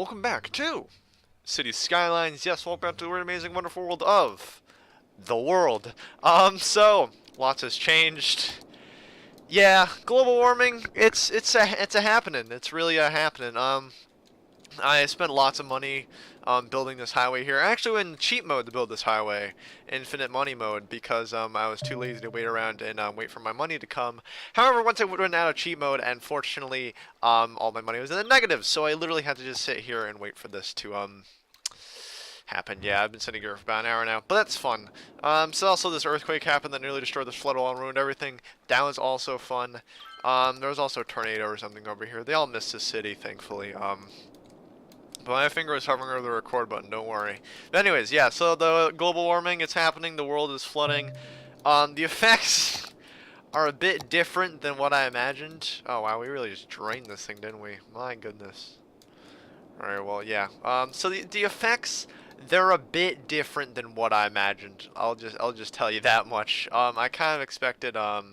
welcome back to City Skylines. Yes, welcome back to the weird, amazing, wonderful world of the world. So lots has changed. Yeah, global warming. It's a happening. It's really a happening. I spent lots of money building this highway here. I actually went in cheap mode to build this highway, infinite money mode, because I was too lazy to wait around and wait for my money to come. However, once I went out of cheap mode, and fortunately, all my money was in the negative, so I literally had to just sit here and wait for this to happen. Yeah, I've been sitting here for about an hour now, but that's fun. So also this earthquake happened that nearly destroyed this flood wall and ruined everything. That was also fun. There was also a tornado or something over here. They all missed the city, thankfully. But my finger is hovering over the record button, don't worry. But anyways, yeah, so the global warming, it's happening, the world is flooding. The effects are a bit different than what I imagined. Oh wow, we really just drained this thing, didn't we? My goodness. Alright, well, yeah. So the effects, they're a bit different than what I imagined. I'll just tell you that much. I kind of expected, how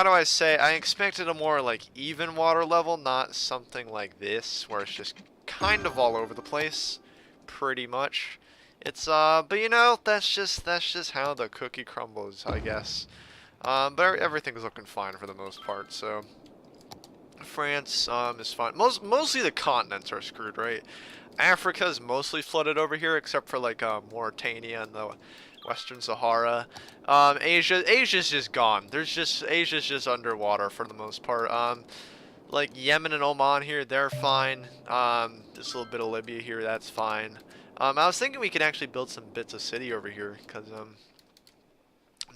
do I say, I expected a more like even water level, not something like this where it's just kind of all over the place, pretty much. It's but you know, that's just how the cookie crumbles, I guess. But everything's looking fine for the most part. So France is fine. Mostly the continents are screwed, right? Africa's mostly flooded over here, except for like Mauritania and the Western Sahara. Asia's just gone. Asia's just underwater for the most part. Like Yemen and Oman here, they're fine. Just a little bit of Libya here, that's fine. I was thinking we could actually build some bits of city over here, because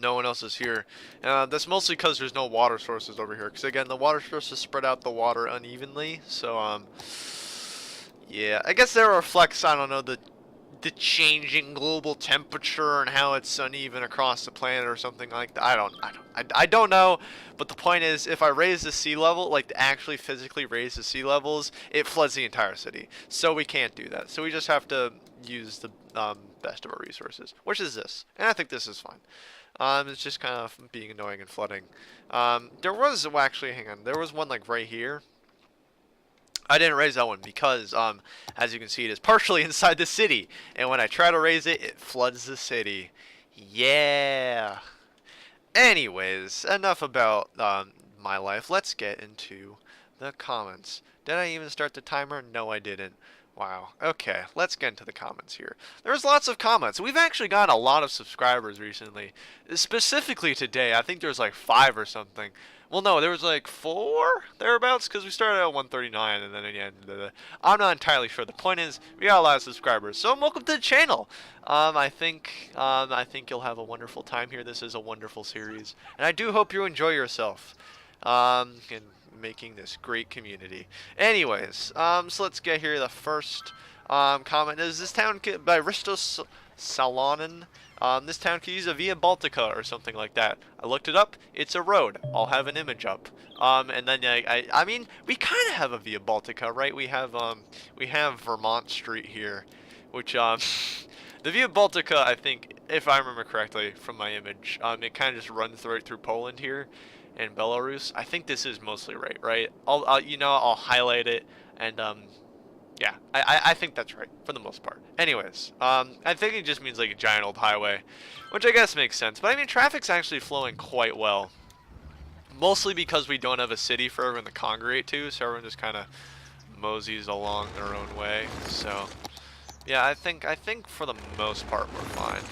no one else is here. That's mostly because there's no water sources over here. Because again, the water sources spread out the water unevenly. So yeah, I guess that reflects, I don't know, the changing global temperature and how it's uneven across the planet or something like that. I don't know, but the point is, if I raise the sea level, like actually physically raise the sea levels, it floods the entire city. So we can't do that. So we just have to use the best of our resources, which is this, and I think this is fine. It's just kind of being annoying and flooding. There was, well, actually, hang on, there was one like right here. I didn't raise that one because, as you can see, it is partially inside the city. And when I try to raise it, it floods the city. Yeah. Anyways, enough about my life. Let's get into the comments. Did I even start the timer? No, I didn't. Wow. Okay, let's get into the comments here. There's lots of comments. We've actually got a lot of subscribers recently. Specifically today, I think there's like 5 or something. Well, no, there was like 4 thereabouts, because we started at 139 and then again, I'm not entirely sure. The point is, we got a lot of subscribers, so welcome to the channel. I think you'll have a wonderful time here. This is a wonderful series, and I do hope you enjoy yourself. In making this great community. Anyways, so let's get here. The first comment is, this town by Ristos Salonen. This town could use a Via Baltica or something like that. I looked it up. It's a road. I'll have an image up. And then I mean, we kind of have a Via Baltica, right? We have Vermont Street here, which the Via Baltica, I think, if I remember correctly from my image, it kind of just runs right through Poland here and Belarus. I think this is mostly right? I'll highlight it and yeah, I think that's right, for the most part. Anyways, I think it just means like a giant old highway, which I guess makes sense. But I mean, traffic's actually flowing quite well. Mostly because we don't have a city for everyone to congregate to, so everyone just kind of moseys along their own way. So, yeah, I think for the most part we're fine.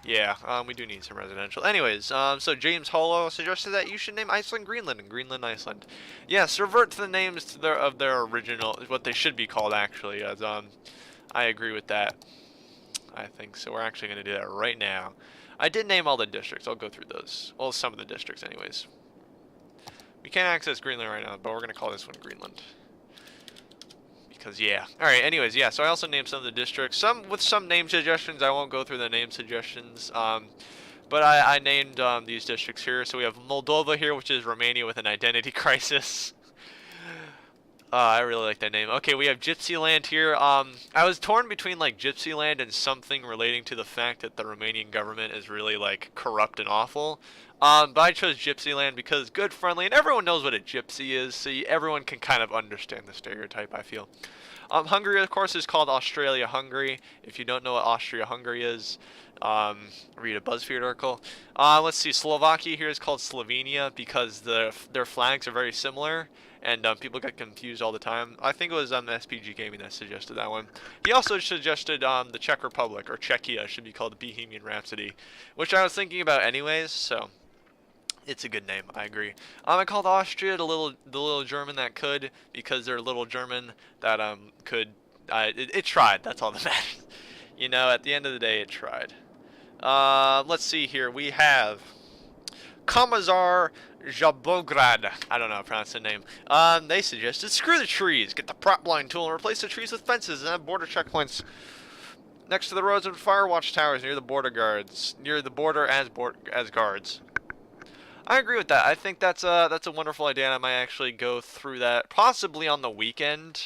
Yeah, we do need some residential. Anyways, so James Hollow suggested that you should name Iceland Greenland and Greenland Iceland. Yes, revert to the names of their original, what they should be called actually, as I agree with that. I think so. We're actually going to do that right now. I did name all the districts. I'll go through those. Well, some of the districts anyways. We can't access Greenland right now, but we're going to call this one Greenland. Because, yeah. Alright, anyways, yeah, so I also named some of the districts. With some name suggestions. I won't go through the name suggestions. But I named these districts here. So we have Moldova here, which is Romania with an identity crisis. I really like that name. Okay, we have Gypsy Land here. I was torn between, like, Gypsy Land and something relating to the fact that the Romanian government is really, like, corrupt and awful. But I chose Gypsyland because good, friendly, and everyone knows what a gypsy is, so everyone can kind of understand the stereotype, I feel. Hungary, of course, is called Australia-Hungary. If you don't know what Austria-Hungary is, read a BuzzFeed article. Let's see, Slovakia here is called Slovenia because their flags are very similar, and people get confused all the time. I think it was SPG Gaming that suggested that one. He also suggested the Czech Republic, or Czechia, should be called Bohemian Rhapsody, which I was thinking about anyways, so it's a good name, I agree. I called Austria the little German that could, because they're a little German that could. It tried. That's all that matters. You know, at the end of the day, it tried. Let's see here. We have Komazar Jabograd. I don't know how to pronounce the name. They suggested screw the trees, get the prop line tool, and replace the trees with fences and have border checkpoints next to the roads and fire watch towers near the border guards, near the border as guards. I agree with that. I think that's a wonderful idea, and I might actually go through that possibly on the weekend.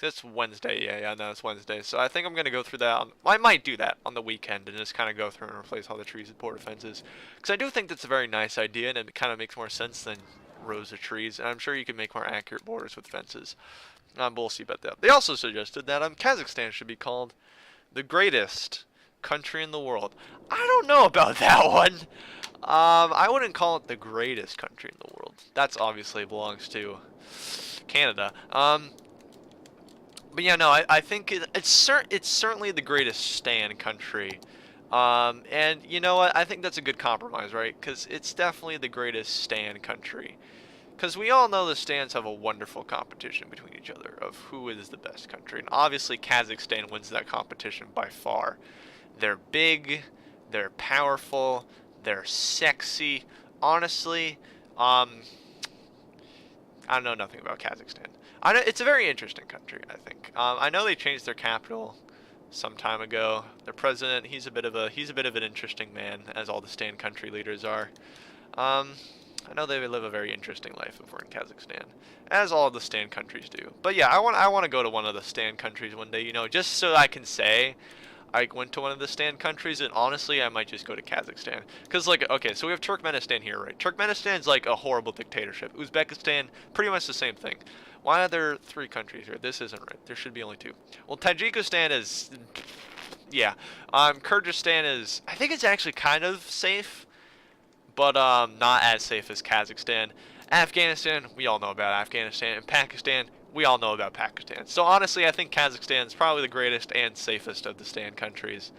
It's Wednesday, yeah, no, it's Wednesday. So I think I'm gonna go through that. I might do that on the weekend and just kind of go through and replace all the trees with border fences, because I do think that's a very nice idea, and it kind of makes more sense than rows of trees. And I'm sure you can make more accurate borders with fences. We'll see about that. They also suggested that Kazakhstan should be called the greatest country in the world. I don't know about that one. I wouldn't call it the greatest country in the world. That's obviously belongs to Canada. But yeah, no, I think it's certainly the greatest stand country. And you know what? I think that's a good compromise, right? Because it's definitely the greatest stand country. Because we all know the stands have a wonderful competition between each other of who is the best country. And obviously Kazakhstan wins that competition by far. They're big, they're powerful, they're sexy. Honestly, I know nothing about Kazakhstan. I know it's a very interesting country, I think. I know they changed their capital some time ago. Their president, he's a bit of an interesting man, as all the stand country leaders are. I know they live a very interesting life over in Kazakhstan, as all of the stand countries do. But yeah, I want to go to one of the stand countries one day, you know, just so I can say I went to one of the stand countries, and honestly, I might just go to Kazakhstan. Because, like, okay, so we have Turkmenistan here, right? Turkmenistan's like a horrible dictatorship. Uzbekistan, pretty much the same thing. Why are there 3 countries here? This isn't right. There should be only 2. Well, Tajikistan is, yeah. Kyrgyzstan is, I think it's actually kind of safe, but not as safe as Kazakhstan. Afghanistan, we all know about Afghanistan. And Pakistan, we all know about Pakistan. So honestly, I think Kazakhstan is probably the greatest and safest of the stand countries.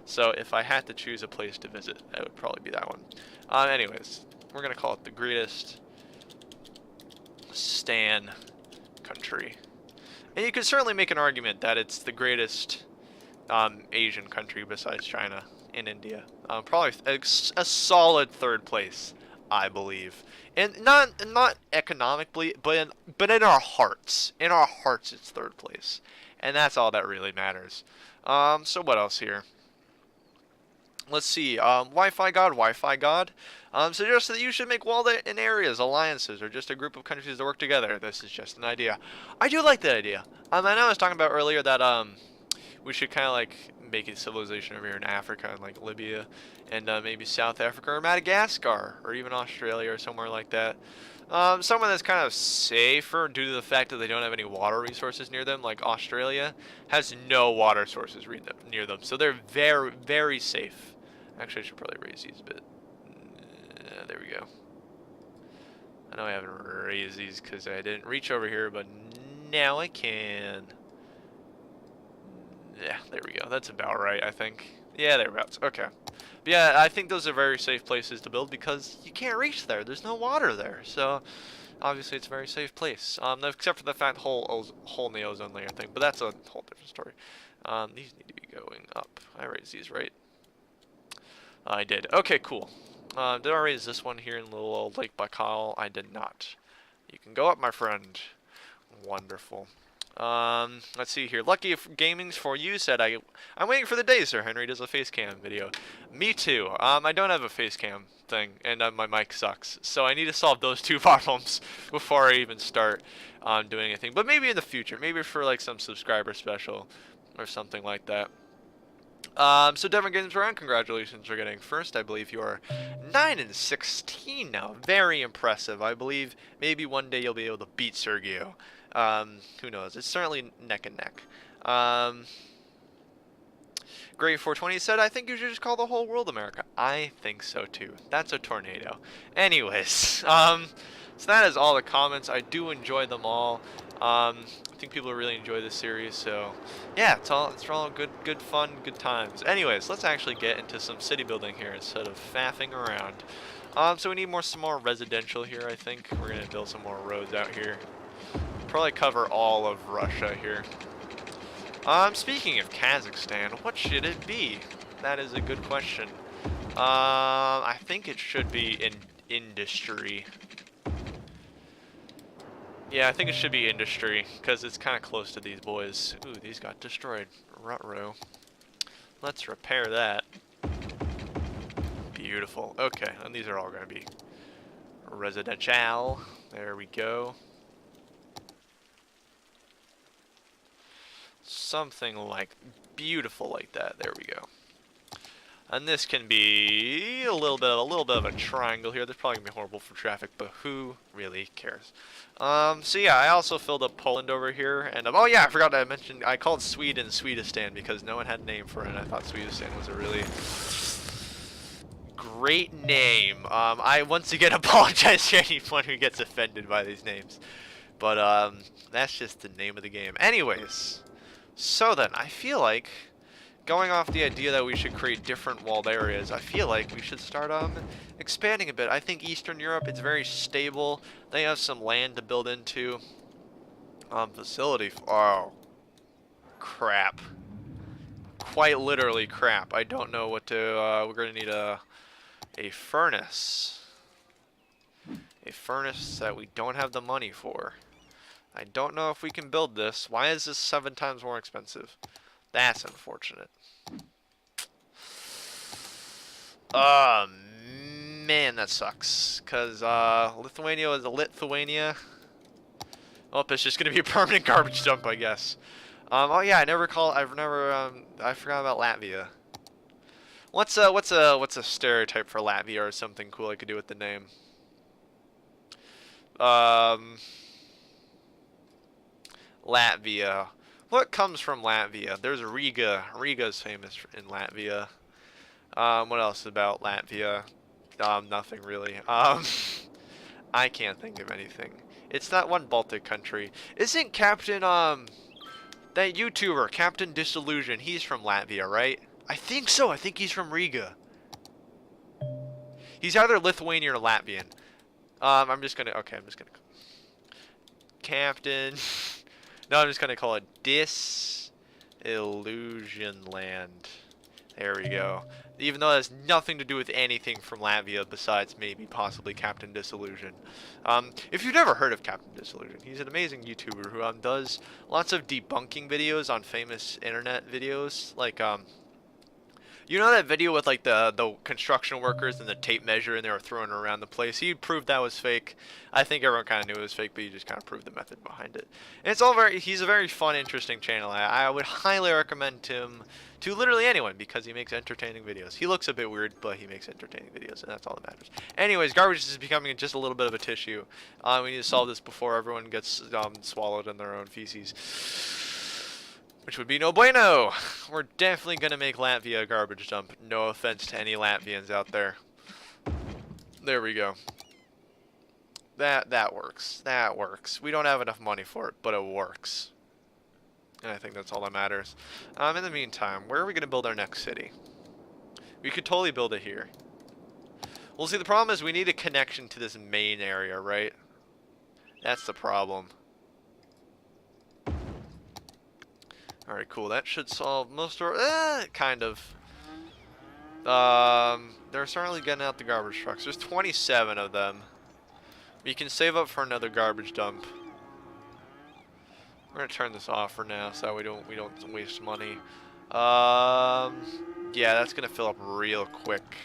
So if I had to choose a place to visit, that would probably be that one. Anyways, we're going to call it the greatest stand country. And you could certainly make an argument that it's the greatest Asian country besides China and India. Probably a solid 3rd place, I believe. And not economically, but in our hearts. In our hearts, it's 3rd place. And that's all that really matters. So what else here? Let's see. Wi-Fi God. Suggests that you should make walled in areas, alliances, or just a group of countries that work together. This is just an idea. I do like that idea. I know I was talking about earlier that we should kind of like make a civilization over here in Africa, and like Libya, and maybe South Africa or Madagascar, or even Australia or somewhere like that. Somewhere that's kind of safer due to the fact that they don't have any water resources near them. Like Australia has no water sources near them, so they're very, very safe. Actually, I should probably raise these a bit. There we go. I know I haven't raised these because I didn't reach over here, but now I can. Yeah, there we go. That's about right, I think. Yeah, thereabouts. Okay. But yeah, I think those are very safe places to build because you can't reach there. There's no water there. So, obviously, it's a very safe place. Except for the fact hole in the ozone layer thing. But that's a whole different story. These need to be going up. I raised these, right? I did. Okay, cool. Did I raise this one here in little old Lake Baikal? I did not. You can go up, my friend. Wonderful. Let's see here. Lucky Gaming's for you said I'm waiting for the day Sir Henry does a face cam video. Me too. I don't have a face cam thing, and my mic sucks. So I need to solve those 2 problems before I even start doing anything. But maybe in the future, maybe for like some subscriber special or something like that. So Devon Games Ryan, congratulations for getting first. I believe you are 9-16 now. Very impressive. I believe maybe one day you'll be able to beat Sergio. Who knows? It's certainly neck and neck. Great 420 said, I think you should just call the whole world America. I think so too. That's a tornado. Anyways, so that is all the comments. I do enjoy them all. I think people really enjoy this series, so yeah, it's all good fun, good times. Anyways, let's actually get into some city building here instead of faffing around. So we need some more residential here. I think we're gonna build some more roads out here. Probably cover all of Russia here. Speaking of Kazakhstan, what should it be? That is a good question. I think it should be in industry. Yeah, I think it should be industry, because it's kind of close to these boys. Ooh, these got destroyed. Ruh-roh. Let's repair that. Beautiful. Okay, and these are all going to be residential. There we go. Something like beautiful like that. There we go. And this can be a little bit of a triangle here. That's probably gonna be horrible for traffic, but who really cares? So yeah, I also filled up Poland over here, and oh yeah, I forgot to mention I called Sweden Swedistan because no one had a name for it. And I thought Swedistan was a really great name. I once again apologize to anyone who gets offended by these names, but that's just the name of the game. Anyways. So then, I feel like, going off the idea that we should create different walled areas, I feel like we should start expanding a bit. I think Eastern Europe, it's very stable. They have some land to build into. Facility, oh, crap. Quite literally crap. I don't know what to, we're going to need a furnace. A furnace that we don't have the money for. I don't know if we can build this. Why is this 7 times more expensive? That's unfortunate. Man, that sucks. Because Lithuania is a Lithuania. Oh, it's just gonna be a permanent garbage dump, I guess. Oh yeah, I forgot about Latvia. What's a stereotype for Latvia or something cool I could do with the name? Latvia. What comes from Latvia? There's Riga. Riga's famous in Latvia. What else about Latvia? Nothing really. I can't think of anything. It's that one Baltic country. Isn't Captain, that YouTuber, Captain Disillusion, he's from Latvia, right? I think so. I think he's from Riga. He's either Lithuanian or Latvian. I'm just gonna Captain. No, I'm just gonna call it Disillusion Land. There we go. Even though it has nothing to do with anything from Latvia besides maybe possibly Captain Disillusion. If you've never heard of Captain Disillusion, he's an amazing YouTuber who does lots of debunking videos on famous internet videos. Like, you know that video with like the construction workers and the tape measure and they were throwing it around the place? He proved that was fake. I think everyone kind of knew it was fake, but he just kind of proved the method behind it. And it's all he's a very fun, interesting channel. I would highly recommend him to literally anyone because he makes entertaining videos. He looks a bit weird, but he makes entertaining videos, and that's all that matters. Anyways, garbage is becoming just a little bit of a tissue. We need to solve this before everyone gets swallowed in their own feces. Which would be no bueno. We're definitely going to make Latvia a garbage dump. No offense to any Latvians out there. There we go. That works. That works. We don't have enough money for it, but it works. And I think that's all that matters. In the meantime, where are we going to build our next city? We could totally build it here. Well, see, the problem is we need a connection to this main area, right? That's the problem. Alright, cool. That should solve most of our... kind of. They're certainly getting out the garbage trucks. There's 27 of them. You can save up for another garbage dump. We're gonna turn this off for now so that we don't waste money. Yeah, that's gonna fill up real quick.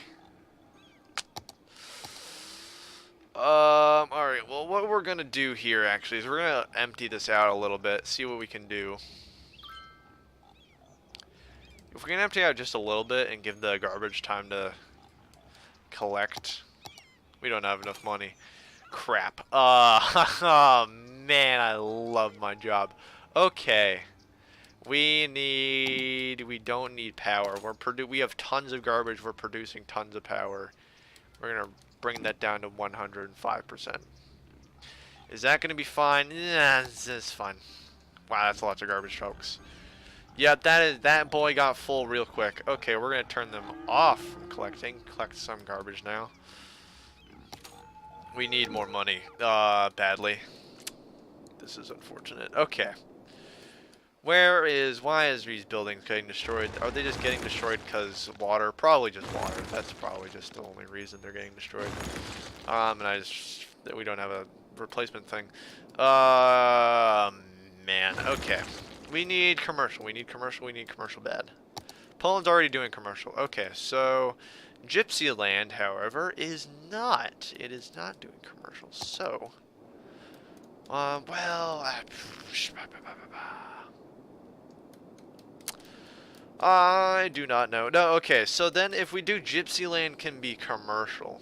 Alright, well, what we're gonna do here actually is we're gonna empty this out a little bit, see what we can do. If we can empty out just a little bit and give the garbage time to collect. We don't have enough money. Crap. Oh man, I love my job. Okay. We don't need power. We have tons of garbage. We're producing tons of power. We're going to bring that down to 105%. Is that going to be fine? Yeah, it's fine. Wow, that's lots of garbage, folks. Yeah, that boy got full real quick. Okay, we're going to turn them off from collecting. Collect some garbage now. We need more money, badly. This is unfortunate. Okay. Why is these buildings getting destroyed? Are they just getting destroyed because water? Probably just water. That's probably just the only reason they're getting destroyed. And we don't have a replacement thing. Man, okay. We need commercial. We need commercial bad. Poland's already doing commercial. Okay, so Gypsy Land, however, is not. It is not doing commercial. So, I do not know. No, okay, so then if we do Gypsy Land can be commercial,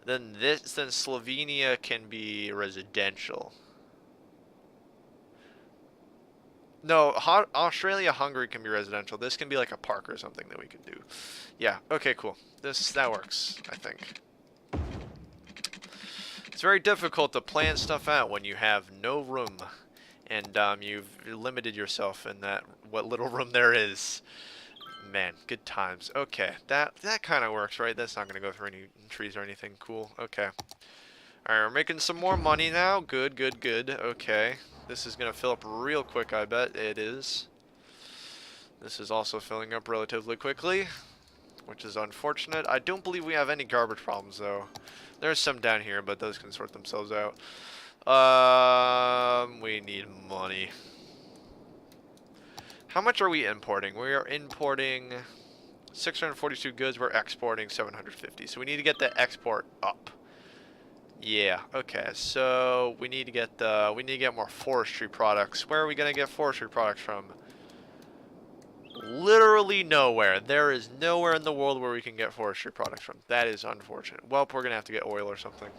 then Slovenia can be residential. No, Australia, Hungary can be residential. This can be like a park or something that we could do. Yeah, okay, cool. That works, I think. It's very difficult to plan stuff out when you have no room. And you've limited yourself in what little room there is. Man, good times. Okay, that kind of works, right? That's not going to go through any trees or anything. Cool. Okay. Alright, we're making some more money now. Good, good, good. Okay. This is going to fill up real quick, I bet. It is. This is also filling up relatively quickly, which is unfortunate. I don't believe we have any garbage problems, though. There's some down here, but those can sort themselves out. We need money. How much are we importing? We are importing 642 goods. We're exporting 750. So we need to get the export up. Yeah. Okay. So we need to get more forestry products. Where are we gonna get forestry products from? Literally nowhere. There is nowhere in the world where we can get forestry products from. That is unfortunate. Well, we're gonna have to get oil or something.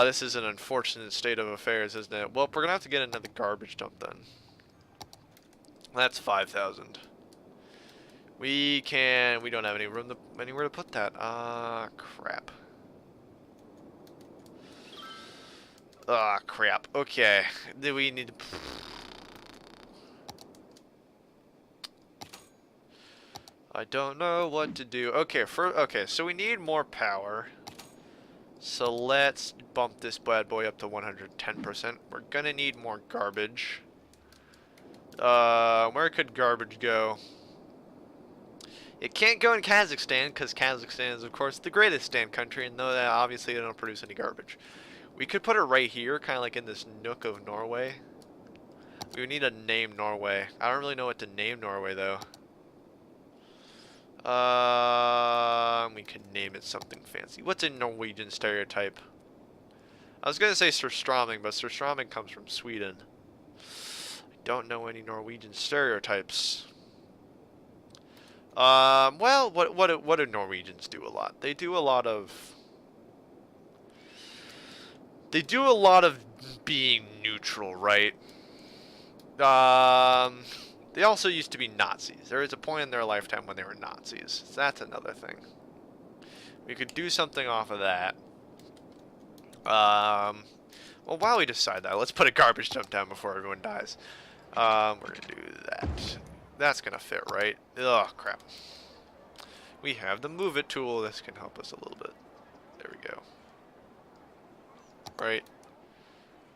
This is an unfortunate state of affairs, isn't it? Well, we're gonna have to get another garbage dump then. That's 5,000. We don't have anywhere to put that. Crap. Crap. Okay. Do we need to... I don't know what to do. Okay, so we need more power. So let's bump this bad boy up to 110%. We're gonna need more garbage. Where could garbage go? It can't go in Kazakhstan, because Kazakhstan is, of course, the greatest stand country, and though that obviously they don't produce any garbage. We could put it right here, kind of like in this nook of Norway. We would need to name Norway. I don't really know what to name Norway, though. We could name it something fancy. What's a Norwegian stereotype? I was going to say Surströmming, but Surströmming comes from Sweden. I don't know any Norwegian stereotypes. Well, what do Norwegians do a lot? They do a lot of being neutral, right? They also used to be Nazis. There was a point in their lifetime when they were Nazis. So that's another thing. We could do something off of that. Well, while we decide that, let's put a garbage dump down before everyone dies. We're gonna do that. That's gonna fit, right? Ugh, crap. We have the move it tool. This can help us a little bit. There we go. Right.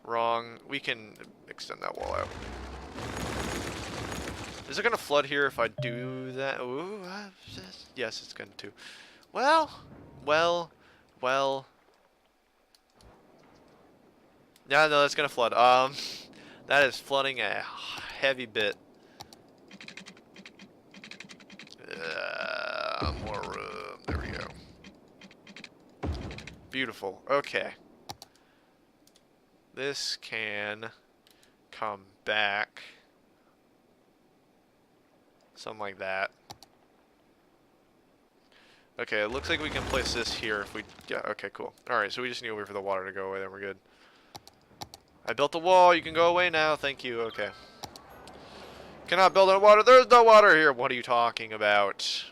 Wrong. We can extend that wall out. Is it gonna flood here if I do that? Ooh, yes, it's going to. Well. Yeah, no, that's gonna flood. That is flooding a heavy bit. More room. There we go. Beautiful. Okay. This can come back Something like that. Okay, it looks like we can place this here if we... Yeah, okay, cool. Alright, so we just need to wait for the water to go away, then we're good. I built a wall, you can go away now, thank you, okay. Cannot build in water, there's no water here! What are you talking about?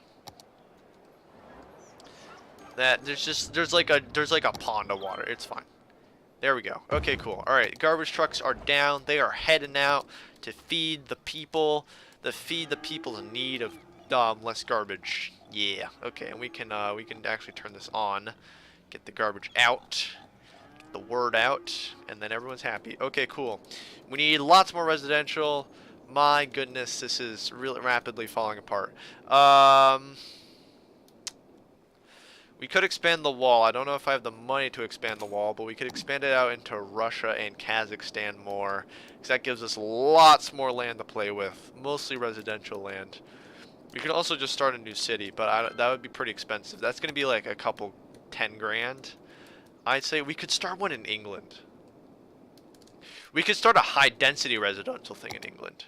That, there's like a pond of water, it's fine. There we go. Okay, cool. Alright, garbage trucks are down, they are heading out to feed the people, in need of less garbage. Yeah. Okay, and we can actually turn this on, get the garbage out, get the word out, and then everyone's happy. Okay, cool. We need lots more residential. My goodness, this is really rapidly falling apart. We could expand the wall. I don't know if I have the money to expand the wall, but we could expand it out into Russia and Kazakhstan more, because that gives us lots more land to play with, mostly residential land. We could also just start a new city, but that would be pretty expensive. That's going to be like a couple 10 grand. I'd say we could start one in England. We could start a high-density residential thing in England.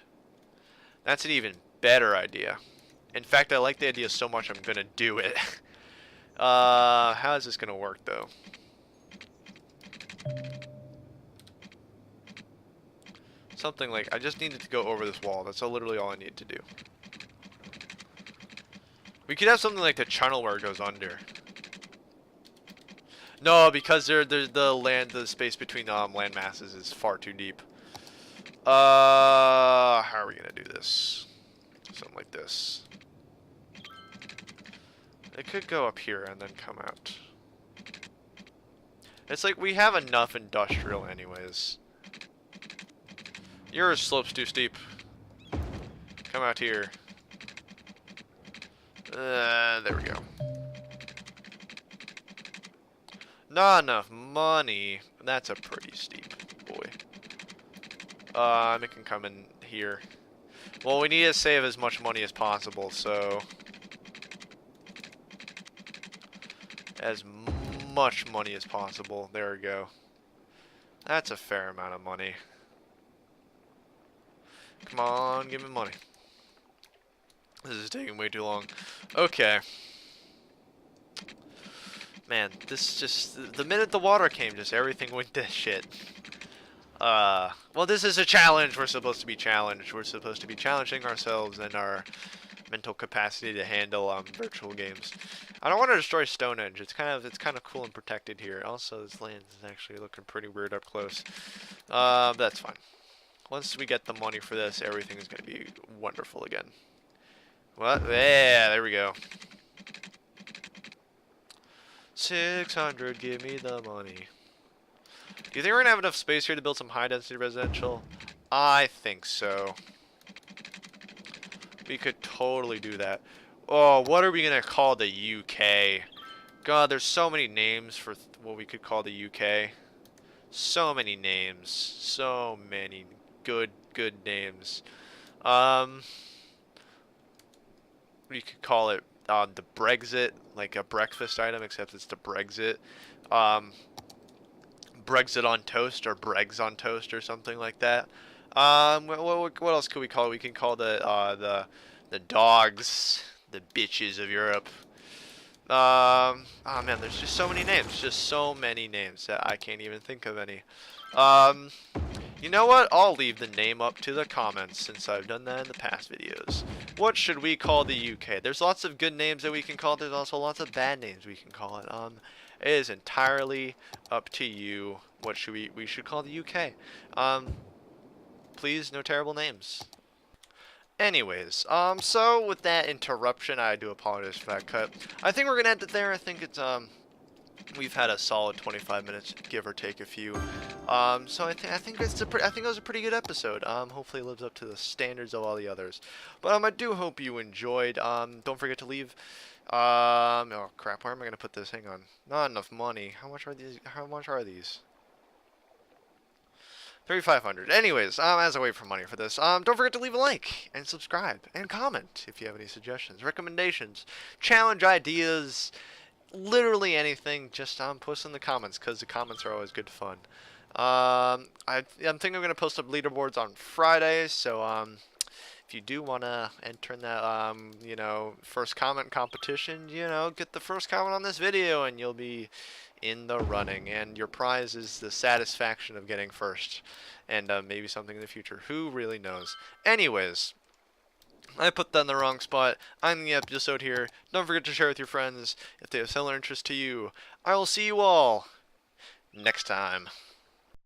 That's an even better idea. In fact, I like the idea so much I'm going to do it. How is this going to work, though? Something like, I just needed to go over this wall. That's literally all I need to do. We could have something like the channel where it goes under. No, because there's the space between land masses is far too deep. How are we gonna do this? Something like this. It could go up here and then come out. It's like we have enough industrial anyways. Your slope's too steep. Come out here. There we go. Not enough money. That's a pretty steep boy. It can come in here. Well, we need to save as much money as possible, so... As much money as possible. There we go. That's a fair amount of money. Come on, give me money. This is taking way too long. Okay. Man, this just... The minute the water came, just everything went to shit. Well, this is a challenge. We're supposed to be challenged. We're supposed to be challenging ourselves and our mental capacity to handle virtual games. I don't want to destroy Stonehenge. It's kind of cool and protected here. Also, this land is actually looking pretty weird up close. That's fine. Once we get the money for this, everything is going to be wonderful again. What? Yeah, there we go. 600, give me the money. Do you think we're going to have enough space here to build some high-density residential? I think so. We could totally do that. Oh, what are we going to call the UK? God, there's so many names for what we could call the UK. So many names. So many good names. We could call it the Brexit, like a breakfast item, except it's the Brexit. Brexit on toast or Bregs on toast or something like that. What else could we call it? We can call the dogs, the bitches of Europe. Oh man, there's just so many names. Just so many names that I can't even think of any. You know what? I'll leave the name up to the comments since I've done that in the past videos. What should we call the UK? There's lots of good names that we can call it. There's also lots of bad names we can call it. It is entirely up to you. What should we should call the UK? Please, no terrible names. Anyways, so with that interruption, I do apologize for that cut. I think we're gonna end it there. I think it's we've had a solid 25 minutes, give or take a few. So I think it was a pretty good episode. Hopefully it lives up to the standards of all the others. But I do hope you enjoyed. Don't forget to leave. Oh crap, where am I gonna put this? Hang on. Not enough money. How much are these? How much are these? 3,500. Anyways, as I wait for money for this, don't forget to leave a like and subscribe and comment if you have any suggestions, recommendations, challenge ideas, literally anything. Just post in the comments because the comments are always good fun. I'm thinking I'm gonna post up leaderboards on Friday, so if you do want to enter in that, first comment competition, get the first comment on this video and you'll be in the running. And your prize is the satisfaction of getting first. And maybe something in the future. Who really knows? Anyways, I put that in the wrong spot. I'm in the episode here. Don't forget to share with your friends if they have similar interest to you. I will see you all next time.